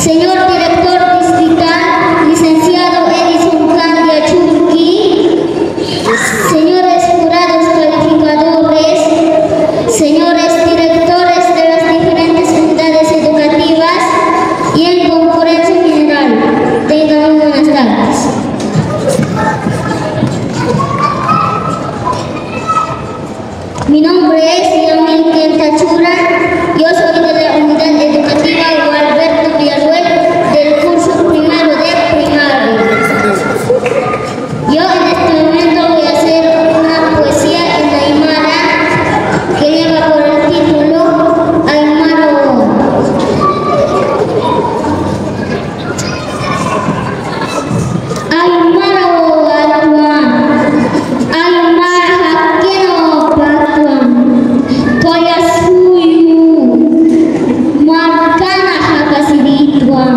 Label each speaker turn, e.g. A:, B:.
A: Señor director distrital, licenciado Edison Candia Churqui, señores jurados calificadores, señores directores de las diferentes unidades educativas y en concurrencia general, tengan muy buenas tardes. Mi nombre es Yamil Kentachura, yo soy de la unidad educativa Gualberto Villaruel del curso primero de primaria. Yo en este momento voy a hacer una poesía en aymara que lleva por el título Aymaro. Aymaro atuan, aymara hakeno patuan, koyasuyu, markana hakasidituan.